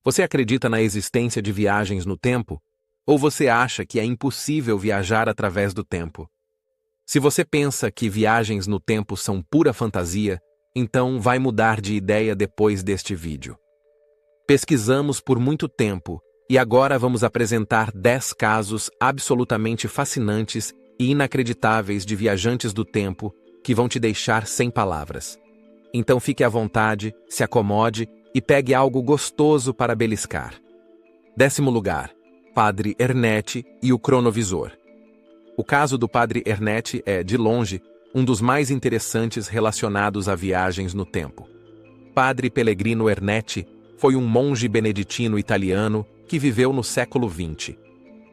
Você acredita na existência de viagens no tempo? Ou você acha que é impossível viajar através do tempo? Se você pensa que viagens no tempo são pura fantasia, então vai mudar de ideia depois deste vídeo. Pesquisamos por muito tempo e agora vamos apresentar 10 casos absolutamente fascinantes e inacreditáveis de viajantes do tempo que vão te deixar sem palavras. Então fique à vontade, se acomode e pegue algo gostoso para beliscar. 10º lugar, Padre Ernest e o cronovisor. O caso do Padre Ernest é, de longe, um dos mais interessantes relacionados a viagens no tempo. Padre Pellegrino Ernest foi um monge beneditino italiano que viveu no século XX.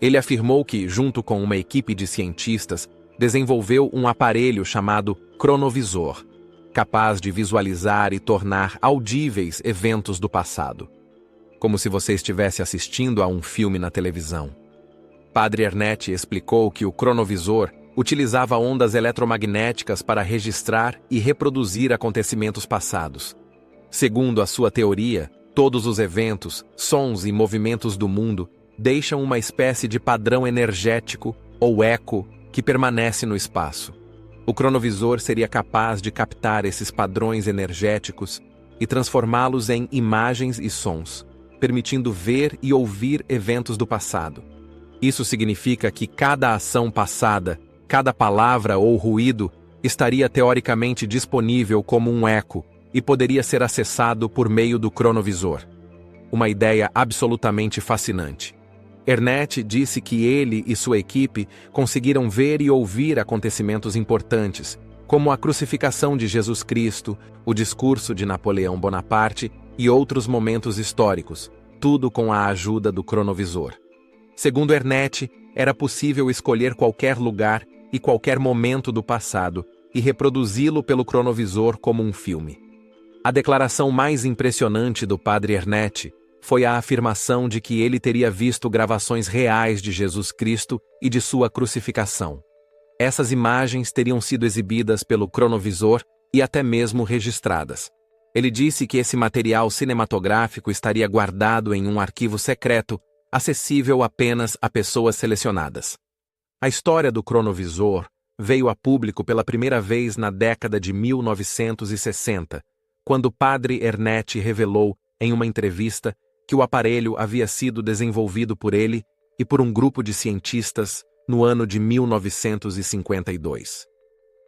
Ele afirmou que, junto com uma equipe de cientistas, desenvolveu um aparelho chamado cronovisor, capaz de visualizar e tornar audíveis eventos do passado, como se você estivesse assistindo a um filme na televisão. Padre Ernest explicou que o cronovisor utilizava ondas eletromagnéticas para registrar e reproduzir acontecimentos passados. Segundo a sua teoria, todos os eventos, sons e movimentos do mundo deixam uma espécie de padrão energético ou eco que permanece no espaço. O cronovisor seria capaz de captar esses padrões energéticos e transformá-los em imagens e sons, permitindo ver e ouvir eventos do passado. Isso significa que cada ação passada, cada palavra ou ruído estaria teoricamente disponível como um eco e poderia ser acessado por meio do cronovisor. Uma ideia absolutamente fascinante. Ernest disse que ele e sua equipe conseguiram ver e ouvir acontecimentos importantes, como a crucificação de Jesus Cristo, o discurso de Napoleão Bonaparte e outros momentos históricos, tudo com a ajuda do cronovisor. Segundo Ernest, era possível escolher qualquer lugar e qualquer momento do passado e reproduzi-lo pelo cronovisor como um filme. A declaração mais impressionante do Padre Ernest foi a afirmação de que ele teria visto gravações reais de Jesus Cristo e de sua crucificação. Essas imagens teriam sido exibidas pelo cronovisor e até mesmo registradas. Ele disse que esse material cinematográfico estaria guardado em um arquivo secreto, acessível apenas a pessoas selecionadas. A história do cronovisor veio a público pela primeira vez na década de 1960, quando o Padre Ernest revelou, em uma entrevista, que o aparelho havia sido desenvolvido por ele e por um grupo de cientistas no ano de 1952.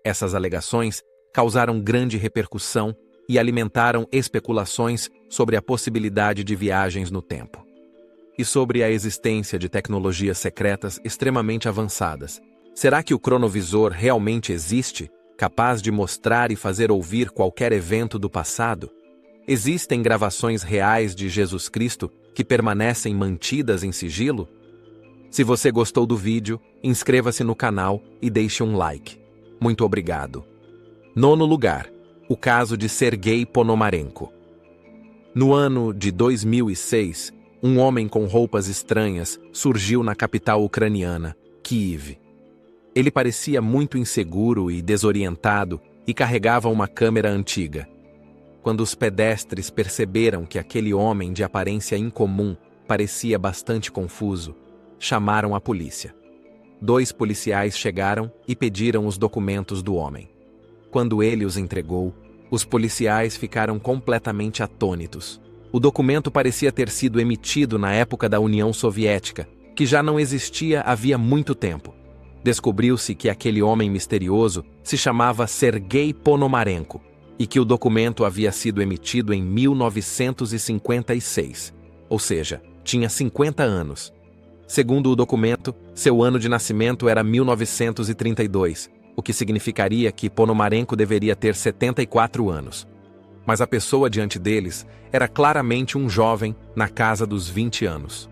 Essas alegações causaram grande repercussão e alimentaram especulações sobre a possibilidade de viagens no tempo. E sobre a existência de tecnologias secretas extremamente avançadas. Será que o cronovisor realmente existe, capaz de mostrar e fazer ouvir qualquer evento do passado? Existem gravações reais de Jesus Cristo que permanecem mantidas em sigilo? Se você gostou do vídeo, inscreva-se no canal e deixe um like. Muito obrigado. 9º lugar, o caso de Sergei Ponomarenko. No ano de 2006, um homem com roupas estranhas surgiu na capital ucraniana, Kiev. Ele parecia muito inseguro e desorientado e carregava uma câmera antiga. Quando os pedestres perceberam que aquele homem de aparência incomum parecia bastante confuso, chamaram a polícia. 2 policiais chegaram e pediram os documentos do homem. Quando ele os entregou, os policiais ficaram completamente atônitos. O documento parecia ter sido emitido na época da União Soviética, que já não existia havia muito tempo. Descobriu-se que aquele homem misterioso se chamava Sergei Ponomarenko e que o documento havia sido emitido em 1956, ou seja, tinha 50 anos. Segundo o documento, seu ano de nascimento era 1932, o que significaria que Ponomarenko deveria ter 74 anos. Mas a pessoa diante deles era claramente um jovem na casa dos 20 anos.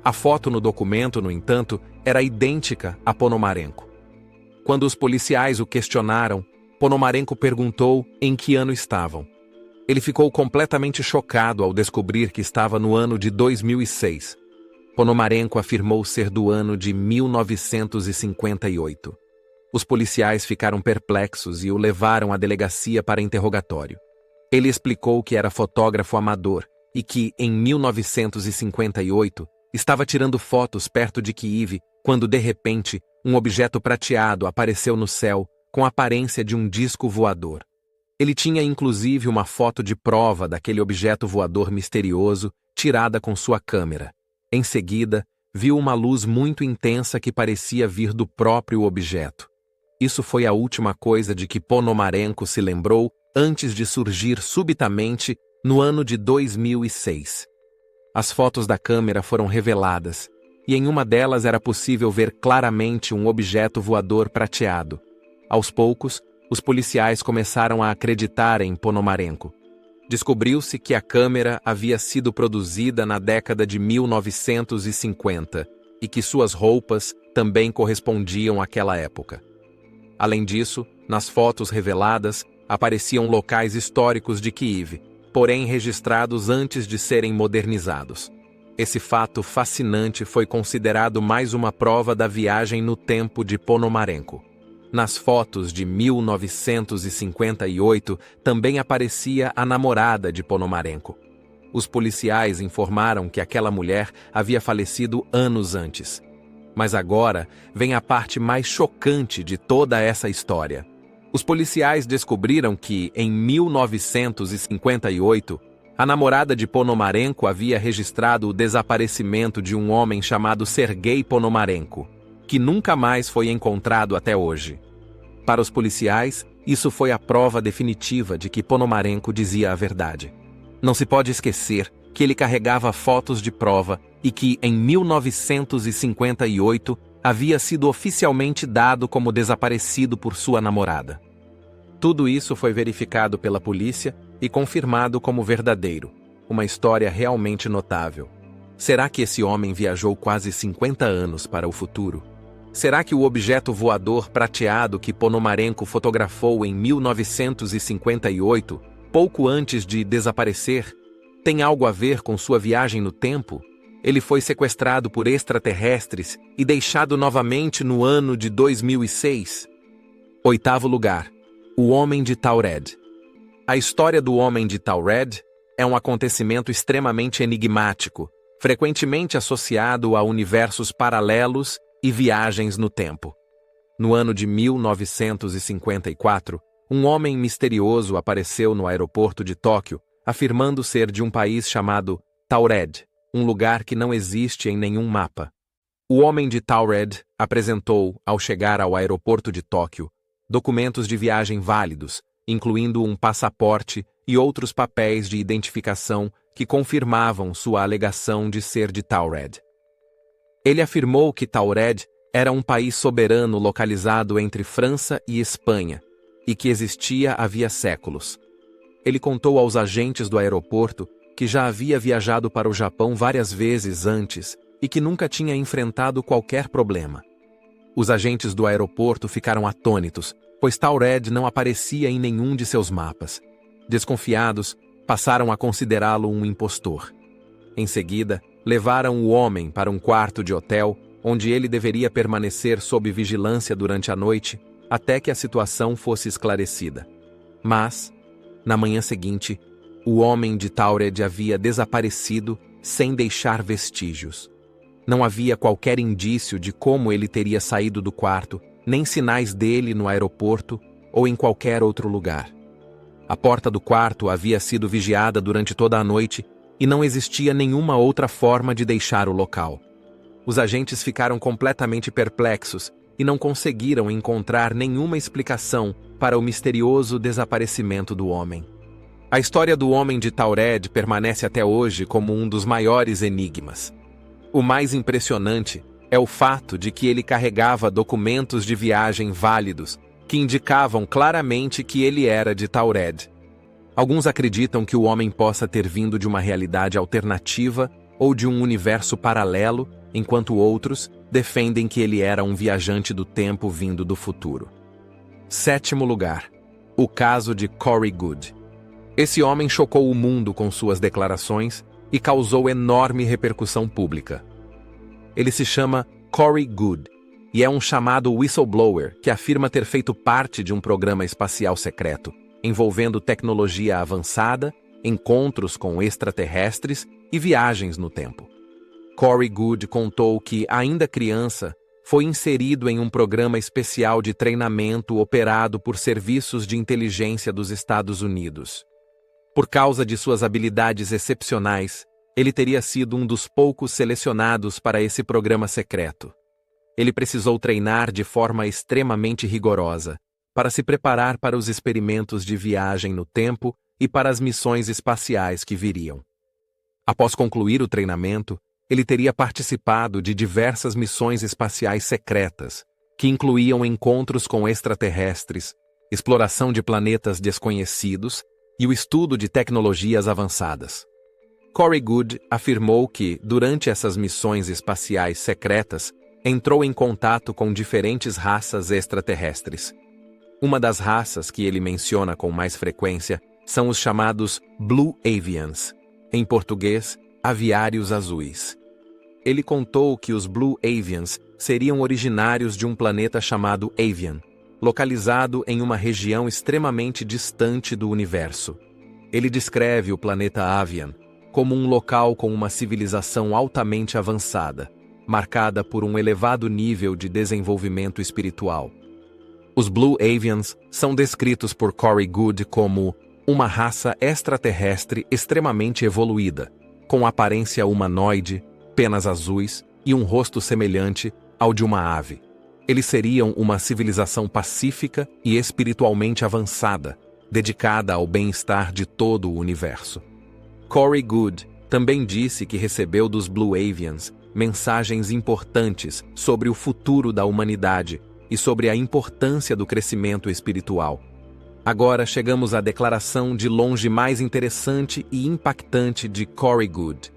A foto no documento, no entanto, era idêntica a Ponomarenko. Quando os policiais o questionaram, Ponomarenko perguntou em que ano estavam. Ele ficou completamente chocado ao descobrir que estava no ano de 2006. Ponomarenko afirmou ser do ano de 1958. Os policiais ficaram perplexos e o levaram à delegacia para interrogatório. Ele explicou que era fotógrafo amador e que, em 1958, estava tirando fotos perto de Kyiv quando, de repente, um objeto prateado apareceu no céu com a aparência de um disco voador. Ele tinha inclusive uma foto de prova daquele objeto voador misterioso tirada com sua câmera. Em seguida, viu uma luz muito intensa que parecia vir do próprio objeto. Isso foi a última coisa de que Ponomarenko se lembrou antes de surgir subitamente no ano de 2006. As fotos da câmera foram reveladas, e em uma delas era possível ver claramente um objeto voador prateado. Aos poucos, os policiais começaram a acreditar em Ponomarenko. Descobriu-se que a câmera havia sido produzida na década de 1950 e que suas roupas também correspondiam àquela época. Além disso, nas fotos reveladas, apareciam locais históricos de Kyiv, porém registrados antes de serem modernizados. Esse fato fascinante foi considerado mais uma prova da viagem no tempo de Ponomarenko. Nas fotos de 1958 também aparecia a namorada de Ponomarenko. Os policiais informaram que aquela mulher havia falecido anos antes. Mas agora vem a parte mais chocante de toda essa história. Os policiais descobriram que, em 1958, a namorada de Ponomarenko havia registrado o desaparecimento de um homem chamado Sergei Ponomarenko, que nunca mais foi encontrado até hoje. Para os policiais, isso foi a prova definitiva de que Ponomarenko dizia a verdade. Não se pode esquecer que ele carregava fotos de prova e que, em 1958, havia sido oficialmente dado como desaparecido por sua namorada. Tudo isso foi verificado pela polícia e confirmado como verdadeiro, uma história realmente notável. Será que esse homem viajou quase 50 anos para o futuro? Será que o objeto voador prateado que Ponomarenko fotografou em 1958, pouco antes de desaparecer, tem algo a ver com sua viagem no tempo? Ele foi sequestrado por extraterrestres e deixado novamente no ano de 2006? 8º lugar. O Homem de Taured. A história do Homem de Taured é um acontecimento extremamente enigmático, frequentemente associado a universos paralelos e viagens no tempo. No ano de 1954, um homem misterioso apareceu no aeroporto de Tóquio, afirmando ser de um país chamado Taured, um lugar que não existe em nenhum mapa. O Homem de Taured apresentou, ao chegar ao aeroporto de Tóquio, documentos de viagem válidos, incluindo um passaporte e outros papéis de identificação que confirmavam sua alegação de ser de Taured. Ele afirmou que Taured era um país soberano localizado entre França e Espanha, e que existia havia séculos. Ele contou aos agentes do aeroporto que já havia viajado para o Japão várias vezes antes e que nunca tinha enfrentado qualquer problema. Os agentes do aeroporto ficaram atônitos, pois Taured não aparecia em nenhum de seus mapas. Desconfiados, passaram a considerá-lo um impostor. Em seguida, levaram o homem para um quarto de hotel, onde ele deveria permanecer sob vigilância durante a noite, até que a situação fosse esclarecida. Mas, na manhã seguinte, o Homem de Taured havia desaparecido sem deixar vestígios. Não havia qualquer indício de como ele teria saído do quarto, nem sinais dele no aeroporto ou em qualquer outro lugar. A porta do quarto havia sido vigiada durante toda a noite e não existia nenhuma outra forma de deixar o local. Os agentes ficaram completamente perplexos e não conseguiram encontrar nenhuma explicação para o misterioso desaparecimento do homem. A história do Homem de Taured permanece até hoje como um dos maiores enigmas. O mais impressionante é o fato de que ele carregava documentos de viagem válidos que indicavam claramente que ele era de Taured. Alguns acreditam que o homem possa ter vindo de uma realidade alternativa ou de um universo paralelo, enquanto outros defendem que ele era um viajante do tempo vindo do futuro. 7º lugar. O caso de Corey Goode. Esse homem chocou o mundo com suas declarações e causou enorme repercussão pública. Ele se chama Corey Goode e é um chamado whistleblower que afirma ter feito parte de um programa espacial secreto, envolvendo tecnologia avançada, encontros com extraterrestres e viagens no tempo. Corey Goode contou que, ainda criança, foi inserido em um programa especial de treinamento operado por serviços de inteligência dos Estados Unidos. Por causa de suas habilidades excepcionais, ele teria sido um dos poucos selecionados para esse programa secreto. Ele precisou treinar de forma extremamente rigorosa para se preparar para os experimentos de viagem no tempo e para as missões espaciais que viriam. Após concluir o treinamento, ele teria participado de diversas missões espaciais secretas, que incluíam encontros com extraterrestres, exploração de planetas desconhecidos e o estudo de tecnologias avançadas. Corey Goode afirmou que, durante essas missões espaciais secretas, entrou em contato com diferentes raças extraterrestres. Uma das raças que ele menciona com mais frequência são os chamados Blue Avians, em português, aviários azuis. Ele contou que os Blue Avians seriam originários de um planeta chamado Avian, localizado em uma região extremamente distante do universo. Ele descreve o planeta Avian como um local com uma civilização altamente avançada, marcada por um elevado nível de desenvolvimento espiritual. Os Blue Avians são descritos por Corey Goode como uma raça extraterrestre extremamente evoluída, com aparência humanoide, penas azuis e um rosto semelhante ao de uma ave. Eles seriam uma civilização pacífica e espiritualmente avançada, dedicada ao bem-estar de todo o universo. Corey Goode também disse que recebeu dos Blue Avians mensagens importantes sobre o futuro da humanidade e sobre a importância do crescimento espiritual. Agora chegamos à declaração de longe mais interessante e impactante de Corey Goode.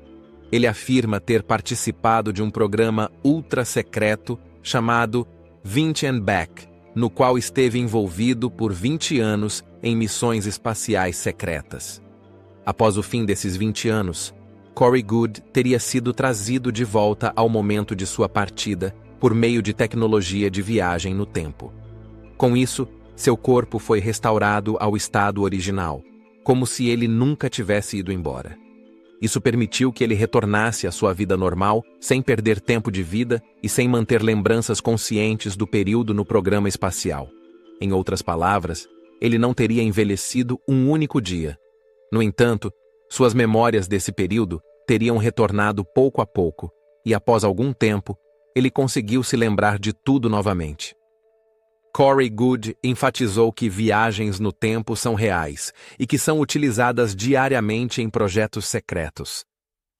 Ele afirma ter participado de um programa ultra-secreto chamado 20 and Back, no qual esteve envolvido por 20 anos em missões espaciais secretas. Após o fim desses 20 anos, Corey Goode teria sido trazido de volta ao momento de sua partida por meio de tecnologia de viagem no tempo. Com isso, seu corpo foi restaurado ao estado original, como se ele nunca tivesse ido embora. Isso permitiu que ele retornasse à sua vida normal, sem perder tempo de vida e sem manter lembranças conscientes do período no programa espacial. Em outras palavras, ele não teria envelhecido um único dia. No entanto, suas memórias desse período teriam retornado pouco a pouco, e após algum tempo, ele conseguiu se lembrar de tudo novamente. Corey Goode enfatizou que viagens no tempo são reais e que são utilizadas diariamente em projetos secretos.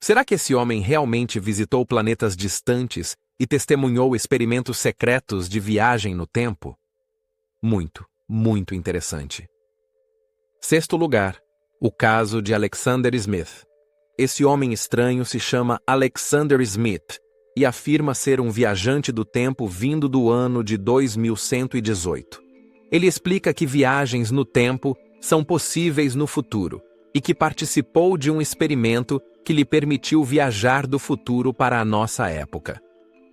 Será que esse homem realmente visitou planetas distantes e testemunhou experimentos secretos de viagem no tempo? Muito, muito interessante. Sexto lugar, o caso de Alexander Smith. Esse homem estranho se chama Alexander Smith e afirma ser um viajante do tempo vindo do ano de 2118. Ele explica que viagens no tempo são possíveis no futuro e que participou de um experimento que lhe permitiu viajar do futuro para a nossa época.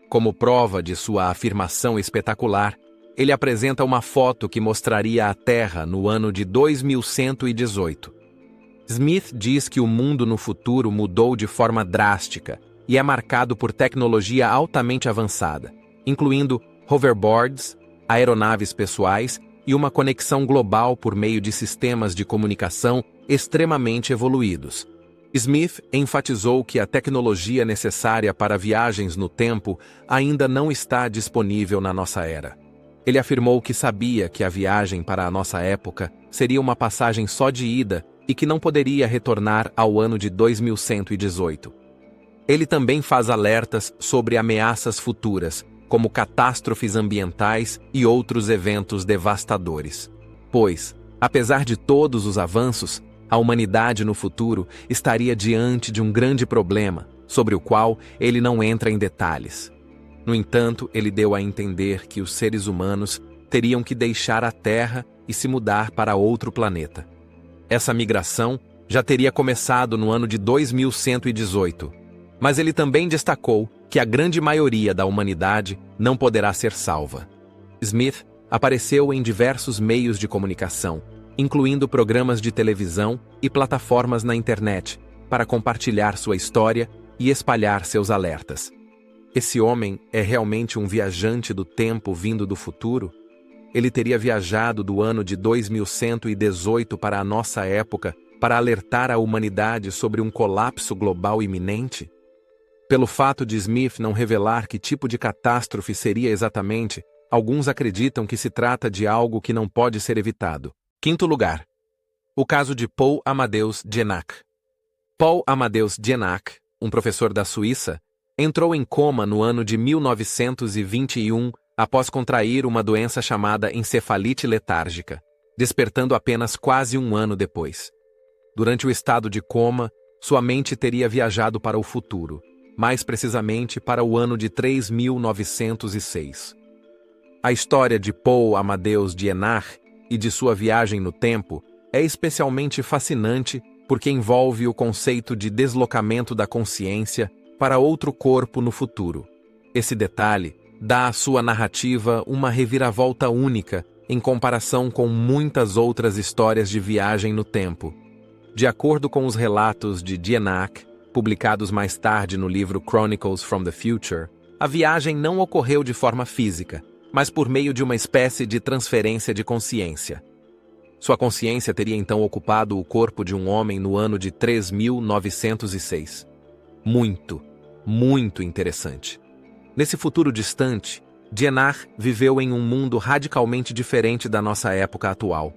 Como prova de sua afirmação espetacular, ele apresenta uma foto que mostraria a Terra no ano de 2118. Smith diz que o mundo no futuro mudou de forma drástica e é marcado por tecnologia altamente avançada, incluindo hoverboards, aeronaves pessoais e uma conexão global por meio de sistemas de comunicação extremamente evoluídos. Smith enfatizou que a tecnologia necessária para viagens no tempo ainda não está disponível na nossa era. Ele afirmou que sabia que a viagem para a nossa época seria uma passagem só de ida e que não poderia retornar ao ano de 2118. Ele também faz alertas sobre ameaças futuras, como catástrofes ambientais e outros eventos devastadores. Pois, apesar de todos os avanços, a humanidade no futuro estaria diante de um grande problema, sobre o qual ele não entra em detalhes. No entanto, ele deu a entender que os seres humanos teriam que deixar a Terra e se mudar para outro planeta. Essa migração já teria começado no ano de 2118, mas ele também destacou que a grande maioria da humanidade não poderá ser salva. Smith apareceu em diversos meios de comunicação, incluindo programas de televisão e plataformas na internet, para compartilhar sua história e espalhar seus alertas. Esse homem é realmente um viajante do tempo vindo do futuro? Ele teria viajado do ano de 2118 para a nossa época para alertar a humanidade sobre um colapso global iminente? Pelo fato de Smith não revelar que tipo de catástrofe seria exatamente, alguns acreditam que se trata de algo que não pode ser evitado. Quinto lugar. O caso de Paul Amadeus Genack. Paul Amadeus Genack, um professor da Suíça, entrou em coma no ano de 1921 após contrair uma doença chamada encefalite letárgica, despertando apenas quase um ano depois. Durante o estado de coma, sua mente teria viajado para o futuro, mais precisamente para o ano de 3906. A história de Paul Amadeus Genack e de sua viagem no tempo é especialmente fascinante porque envolve o conceito de deslocamento da consciência para outro corpo no futuro. Esse detalhe dá à sua narrativa uma reviravolta única em comparação com muitas outras histórias de viagem no tempo. De acordo com os relatos de Genack, publicados mais tarde no livro Chronicles from the Future, a viagem não ocorreu de forma física, mas por meio de uma espécie de transferência de consciência. Sua consciência teria então ocupado o corpo de um homem no ano de 3906. Muito interessante. Nesse futuro distante, Genack viveu em um mundo radicalmente diferente da nossa época atual.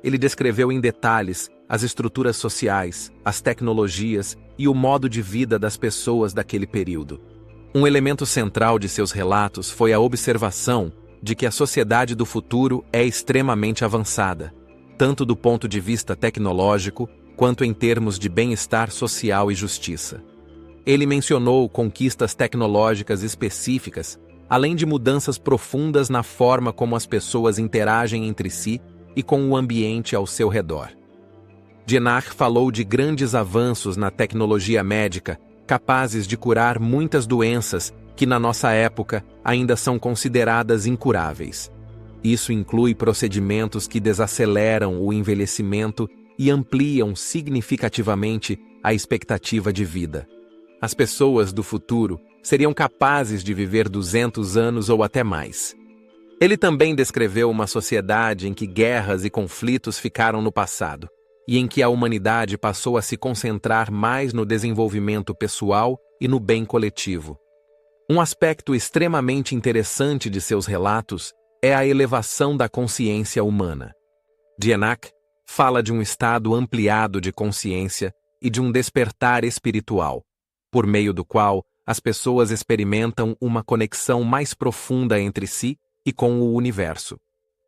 Ele descreveu em detalhes as estruturas sociais, as tecnologias e o modo de vida das pessoas daquele período. Um elemento central de seus relatos foi a observação de que a sociedade do futuro é extremamente avançada, tanto do ponto de vista tecnológico quanto em termos de bem-estar social e justiça. Ele mencionou conquistas tecnológicas específicas, além de mudanças profundas na forma como as pessoas interagem entre si e com o ambiente ao seu redor. Genack falou de grandes avanços na tecnologia médica, capazes de curar muitas doenças que na nossa época ainda são consideradas incuráveis. Isso inclui procedimentos que desaceleram o envelhecimento e ampliam significativamente a expectativa de vida. As pessoas do futuro seriam capazes de viver 200 anos ou até mais. Ele também descreveu uma sociedade em que guerras e conflitos ficaram no passado, e em que a humanidade passou a se concentrar mais no desenvolvimento pessoal e no bem coletivo. Um aspecto extremamente interessante de seus relatos é a elevação da consciência humana. Genack fala de um estado ampliado de consciência e de um despertar espiritual, por meio do qual as pessoas experimentam uma conexão mais profunda entre si e com o universo.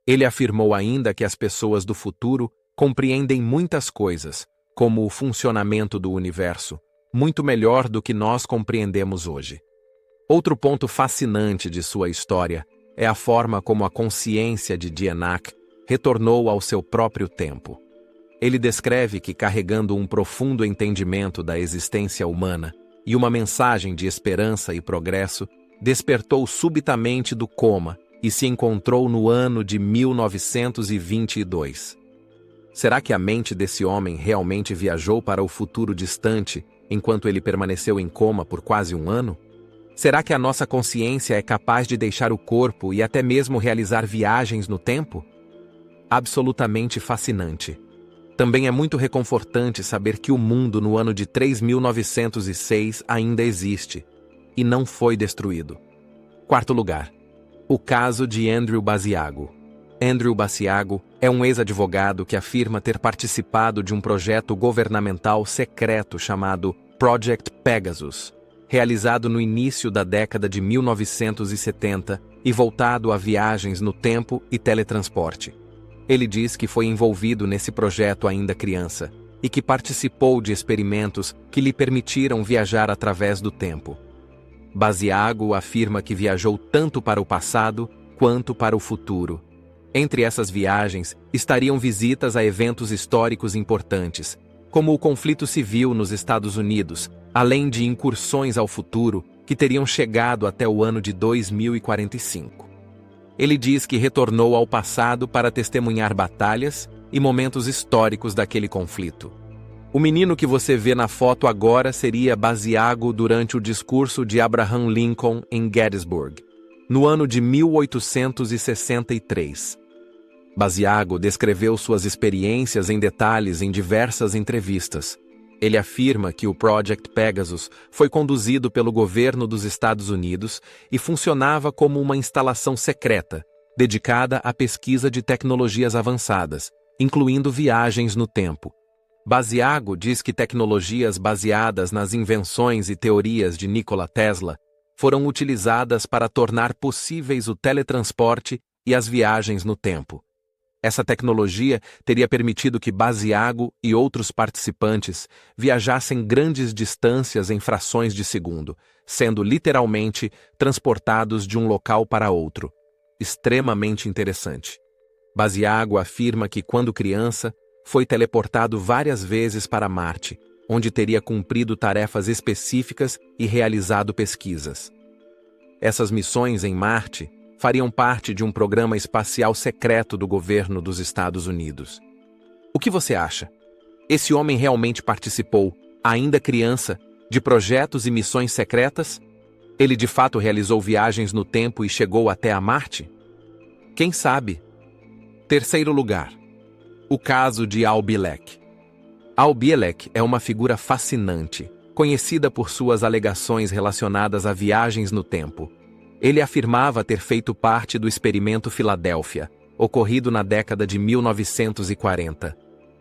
Ele afirmou ainda que as pessoas do futuro compreendem muitas coisas, como o funcionamento do universo, muito melhor do que nós compreendemos hoje. Outro ponto fascinante de sua história é a forma como a consciência de Genack retornou ao seu próprio tempo. Ele descreve que, carregando um profundo entendimento da existência humana e uma mensagem de esperança e progresso, despertou subitamente do coma e se encontrou no ano de 1922. Será que a mente desse homem realmente viajou para o futuro distante enquanto ele permaneceu em coma por quase um ano? Será que a nossa consciência é capaz de deixar o corpo e até mesmo realizar viagens no tempo? Absolutamente fascinante. Também é muito reconfortante saber que o mundo no ano de 3906 ainda existe e não foi destruído. Quarto lugar. O caso de Andrew Basiago. Andrew Basiago é um ex-advogado que afirma ter participado de um projeto governamental secreto chamado Project Pegasus, realizado no início da década de 1970 e voltado a viagens no tempo e teletransporte. Ele diz que foi envolvido nesse projeto ainda criança e que participou de experimentos que lhe permitiram viajar através do tempo. Basiago afirma que viajou tanto para o passado quanto para o futuro. Entre essas viagens estariam visitas a eventos históricos importantes, como o conflito civil nos Estados Unidos, além de incursões ao futuro que teriam chegado até o ano de 2045. Ele diz que retornou ao passado para testemunhar batalhas e momentos históricos daquele conflito. O menino que você vê na foto agora seria Basiago durante o discurso de Abraham Lincoln em Gettysburg, no ano de 1863. Basiago descreveu suas experiências em detalhes em diversas entrevistas. Ele afirma que o Project Pegasus foi conduzido pelo governo dos Estados Unidos e funcionava como uma instalação secreta, dedicada à pesquisa de tecnologias avançadas, incluindo viagens no tempo. Basiago diz que tecnologias baseadas nas invenções e teorias de Nikola Tesla foram utilizadas para tornar possíveis o teletransporte e as viagens no tempo. Essa tecnologia teria permitido que Basiago e outros participantes viajassem grandes distâncias em frações de segundo, sendo literalmente transportados de um local para outro. Extremamente interessante. Basiago afirma que, quando criança, foi teleportado várias vezes para Marte, onde teria cumprido tarefas específicas e realizado pesquisas. Essas missões em Marte fariam parte de um programa espacial secreto do governo dos Estados Unidos. O que você acha? Esse homem realmente participou, ainda criança, de projetos e missões secretas? Ele de fato realizou viagens no tempo e chegou até a Marte? Quem sabe? Terceiro lugar. O caso de Al Bielek. Al Bielek é uma figura fascinante, conhecida por suas alegações relacionadas a viagens no tempo. Ele afirmava ter feito parte do experimento Filadélfia, ocorrido na década de 1940.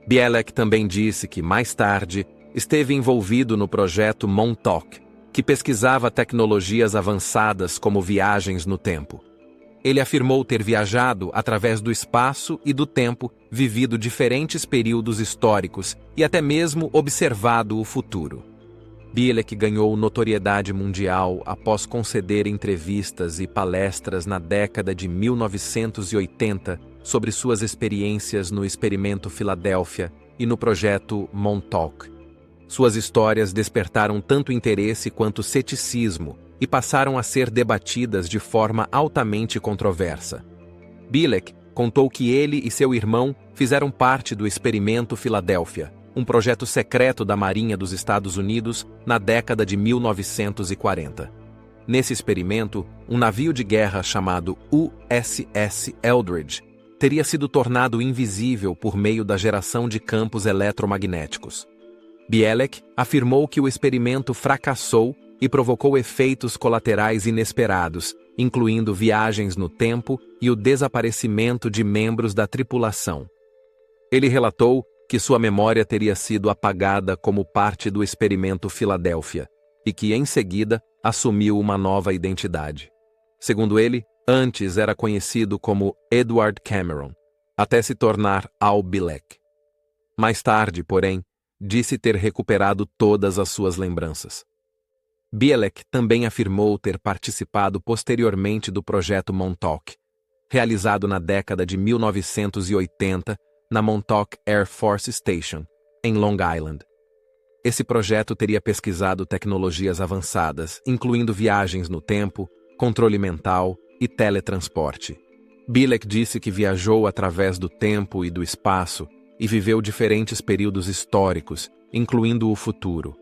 Bielek também disse que, mais tarde, esteve envolvido no projeto Montauk, que pesquisava tecnologias avançadas como viagens no tempo. Ele afirmou ter viajado através do espaço e do tempo, vivido diferentes períodos históricos e até mesmo observado o futuro. Bielek ganhou notoriedade mundial após conceder entrevistas e palestras na década de 1980 sobre suas experiências no experimento Filadélfia e no projeto Montauk. Suas histórias despertaram tanto interesse quanto ceticismo e passaram a ser debatidas de forma altamente controversa. Bielek contou que ele e seu irmão fizeram parte do experimento Filadélfia, um projeto secreto da Marinha dos Estados Unidos na década de 1940. Nesse experimento, um navio de guerra chamado USS Eldridge teria sido tornado invisível por meio da geração de campos eletromagnéticos. Bielek afirmou que o experimento fracassou e provocou efeitos colaterais inesperados, incluindo viagens no tempo e o desaparecimento de membros da tripulação. Ele relatou que sua memória teria sido apagada como parte do experimento Filadélfia e que, em seguida, assumiu uma nova identidade. Segundo ele, antes era conhecido como Edward Cameron, até se tornar Al Bielek. Mais tarde, porém, disse ter recuperado todas as suas lembranças. Bielek também afirmou ter participado posteriormente do projeto Montauk, realizado na década de 1980 na Montauk Air Force Station, em Long Island. Esse projeto teria pesquisado tecnologias avançadas, incluindo viagens no tempo, controle mental e teletransporte. Bielek disse que viajou através do tempo e do espaço e viveu diferentes períodos históricos, incluindo o futuro.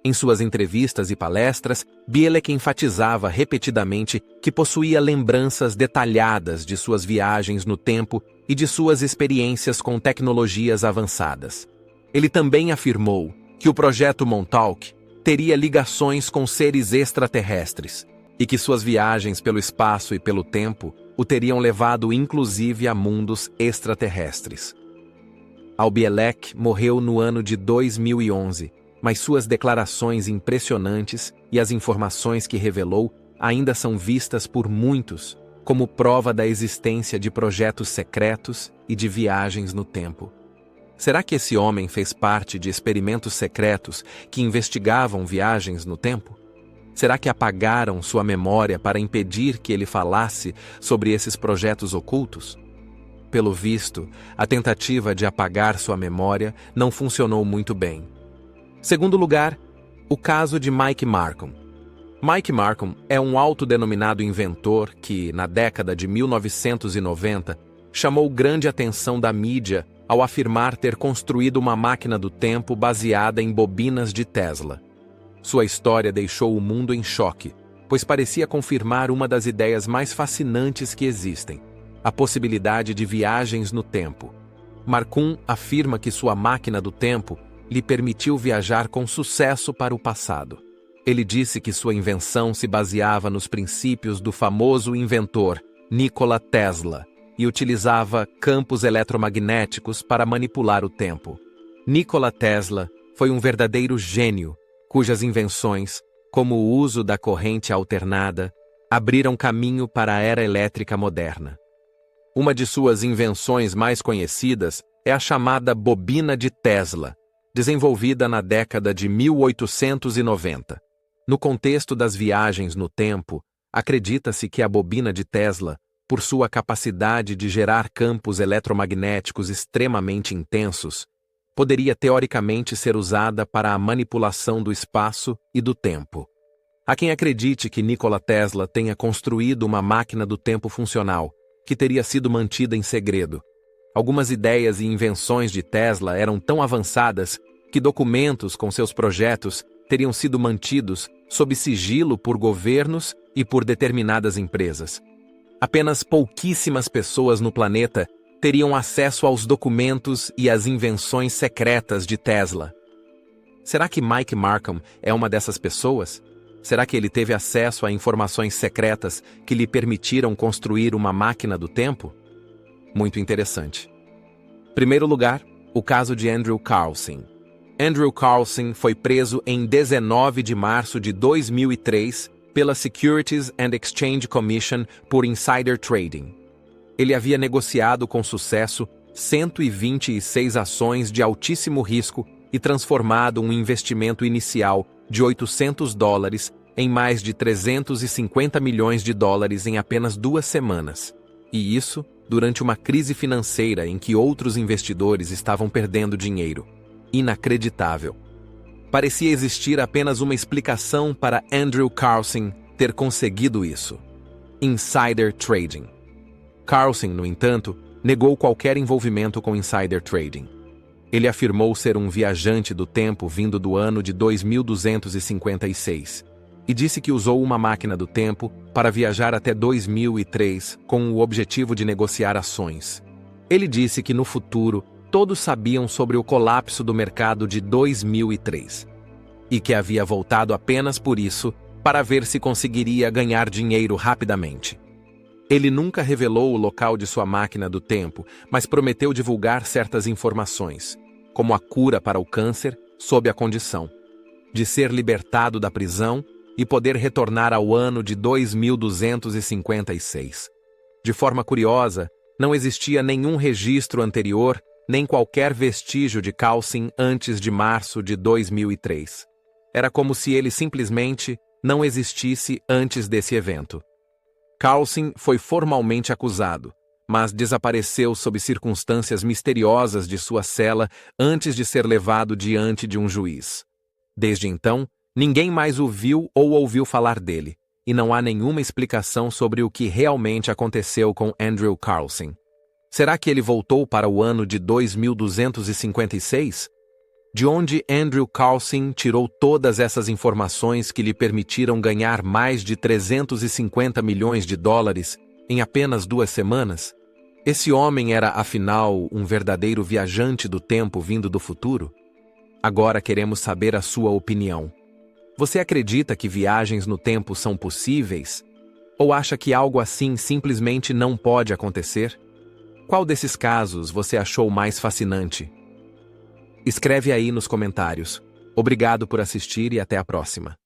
Em suas entrevistas e palestras, Bielek enfatizava repetidamente que possuía lembranças detalhadas de suas viagens no tempo e de suas experiências com tecnologias avançadas. Ele também afirmou que o projeto Montauk teria ligações com seres extraterrestres e que suas viagens pelo espaço e pelo tempo o teriam levado inclusive a mundos extraterrestres. Al Bielek morreu no ano de 2011, mas suas declarações impressionantes e as informações que revelou ainda são vistas por muitos como prova da existência de projetos secretos e de viagens no tempo. Será que esse homem fez parte de experimentos secretos que investigavam viagens no tempo? Será que apagaram sua memória para impedir que ele falasse sobre esses projetos ocultos? Pelo visto, a tentativa de apagar sua memória não funcionou muito bem. Segundo lugar, o caso de Mike Markham. Mike Markham é um autodenominado inventor que, na década de 1990, chamou grande atenção da mídia ao afirmar ter construído uma máquina do tempo baseada em bobinas de Tesla. Sua história deixou o mundo em choque, pois parecia confirmar uma das ideias mais fascinantes que existem: a possibilidade de viagens no tempo. Marcum afirma que sua máquina do tempo lhe permitiu viajar com sucesso para o passado. Ele disse que sua invenção se baseava nos princípios do famoso inventor Nikola Tesla e utilizava campos eletromagnéticos para manipular o tempo. Nikola Tesla foi um verdadeiro gênio, cujas invenções, como o uso da corrente alternada, abriram caminho para a era elétrica moderna. Uma de suas invenções mais conhecidas é a chamada bobina de Tesla, desenvolvida na década de 1890. No contexto das viagens no tempo, acredita-se que a bobina de Tesla, por sua capacidade de gerar campos eletromagnéticos extremamente intensos, poderia teoricamente ser usada para a manipulação do espaço e do tempo. Há quem acredite que Nikola Tesla tenha construído uma máquina do tempo funcional, que teria sido mantida em segredo. Algumas ideias e invenções de Tesla eram tão avançadas que documentos com seus projetos teriam sido mantidos sob sigilo por governos e por determinadas empresas. Apenas pouquíssimas pessoas no planeta teriam acesso aos documentos e às invenções secretas de Tesla. Será que Mike Markham é uma dessas pessoas? Será que ele teve acesso a informações secretas que lhe permitiram construir uma máquina do tempo? Muito interessante. Primeiro lugar, o caso de Andrew Carlson. Andrew Carlson foi preso em 19 de março de 2003 pela Securities and Exchange Commission por insider trading. Ele havia negociado com sucesso 126 ações de altíssimo risco e transformado um investimento inicial de $800 em mais de 350 milhões de dólares em apenas 2 semanas. E isso durante uma crise financeira em que outros investidores estavam perdendo dinheiro. Inacreditável. Parecia existir apenas uma explicação para Andrew Carlson ter conseguido isso: insider trading. Carlson, no entanto, negou qualquer envolvimento com insider trading. Ele afirmou ser um viajante do tempo vindo do ano de 2256 e disse que usou uma máquina do tempo para viajar até 2003 com o objetivo de negociar ações. Ele disse que no futuro todos sabiam sobre o colapso do mercado de 2003 e que havia voltado apenas por isso para ver se conseguiria ganhar dinheiro rapidamente. Ele nunca revelou o local de sua máquina do tempo, mas prometeu divulgar certas informações, como a cura para o câncer, sob a condição de ser libertado da prisão e poder retornar ao ano de 2256. De forma curiosa, não existia nenhum registro anterior, nem qualquer vestígio de Carlson antes de março de 2003. Era como se ele simplesmente não existisse antes desse evento. Carlson foi formalmente acusado, mas desapareceu sob circunstâncias misteriosas de sua cela antes de ser levado diante de um juiz. Desde então, ninguém mais o viu ou ouviu falar dele, e não há nenhuma explicação sobre o que realmente aconteceu com Andrew Carlson. Será que ele voltou para o ano de 2256? De onde Andrew Carlson tirou todas essas informações que lhe permitiram ganhar mais de 350 milhões de dólares em apenas 2 semanas? Esse homem era, afinal, um verdadeiro viajante do tempo vindo do futuro? Agora queremos saber a sua opinião. Você acredita que viagens no tempo são possíveis? Ou acha que algo assim simplesmente não pode acontecer? Qual desses casos você achou mais fascinante? Escreve aí nos comentários. Obrigado por assistir e até a próxima.